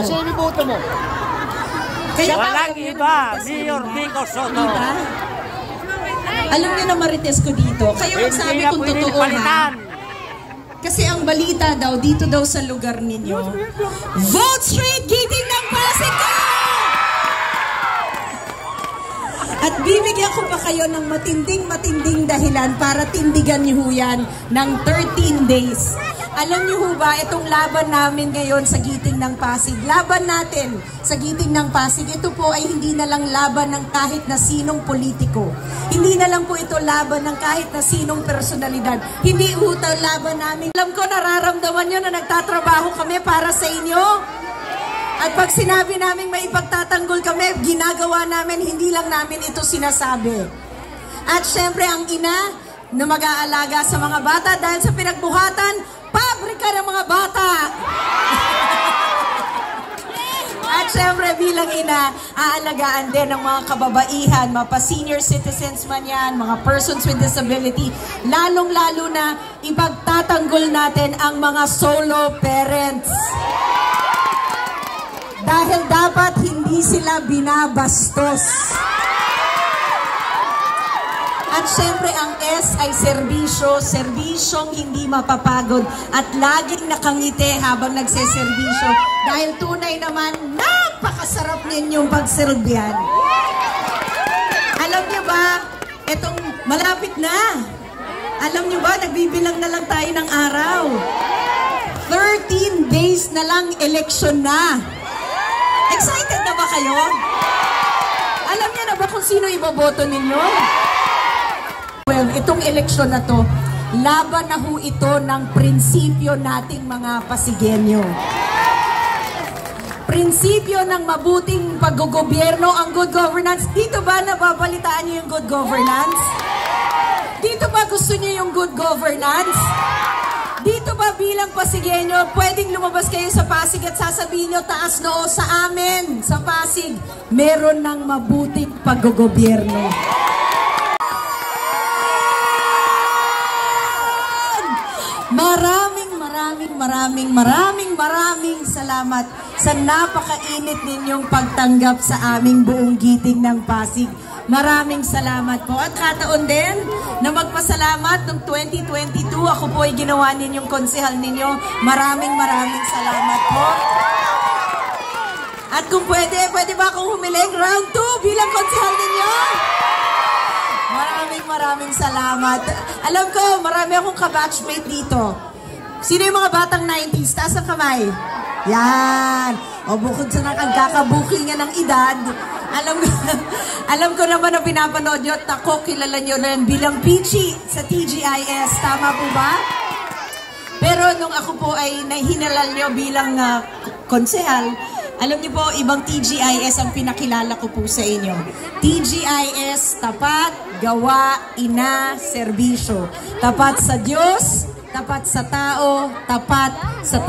Sino boto mo? Kaya walang iba, Mayor Vico Soto. Diba? Alam niyo na marites ko dito. Kaya magsabi kung totoo ha. Kasi ang balita daw, dito daw sa lugar ninyo, Vote Straight Giting ng Pasig ka! At bibigyan ko pa kayo ng matinding dahilan para tindigan niyo yan ng 13 days. Alam niyo ho ba, itong laban namin ngayon sa Giting ng Pasig, laban natin sa Giting ng Pasig, ito po ay hindi na lang laban ng kahit na sinong politiko. Hindi na lang po ito laban ng kahit na sinong personalidad. Hindi po ito laban namin. Alam ko, nararamdaman nyo na nagtatrabaho kami para sa inyo. At pag sinabi namin may ipagtatanggol kami, ginagawa namin, hindi lang namin ito sinasabi. At syempre ang ina na mag-aalaga sa mga bata dahil sa pinagbuhatan, pabrika ng mga bata. At syempre bilang ina, aalagaan din ng mga kababaihan, mga senior citizens man yan, mga persons with disability, lalong-lalo na ipagtatanggol natin ang mga solo parents. Dahil dapat hindi sila binabastos. At syempre ang S ay serbisyo, serbisyong hindi mapapagod at laging nakangiti habang nagseserbisyo dahil tunay naman napakasarap ninyong pagserbihan. Alam niyo ba, etong malapit na. Alam niyo ba, nagbibilang na lang tayo ng araw. 13 days na lang eleksyon na. Excited na ba kayo? Alam niyo na ba kung sino iboboto ninyo? Well, itong eleksyon na to, laban na ho ito ng prinsipyo nating mga Pasigenyo. Prinsipyo ng mabuting paggogobyerno, ang good governance. Dito ba nababalitaan niyo yung good governance? Dito ba gusto niyo yung good governance? Dito ba bilang Pasigenyo, pwedeng lumabas kayo sa Pasig at sasabihin nyo, taas noo sa amin, sa Pasig, meron ng mabuting paggogobyerno. Maraming salamat sa napakainit ninyong pagtanggap sa aming buong Giting ng Pasig. Maraming salamat po. At kataon din na magpasalamat noong 2022. Ako po ay ginawa ninyong konsehal ninyo. Maraming salamat po. At kung pwede ba akong humiling round 2 bilang konsehal ninyo? Maraming salamat. Alam ko, marami akong kabatchmate dito. Sino yung mga batang 90s? Taas ang kamay. Yan. O bukod sa nakagkakabuking nga ng edad, alam ko naman na pinapanood nyo at ako, kilala nyo rin bilang Pichi sa TGIS. Tama po ba? Pero nung ako po ay nahinalal nyo bilang konsehal, alam niyo po, ibang TGIS ang pinakilala ko po sa inyo. TGIS, tapat, gawa, ina, serbisyo. Tapat sa Diyos, tapat sa tao, tapat sa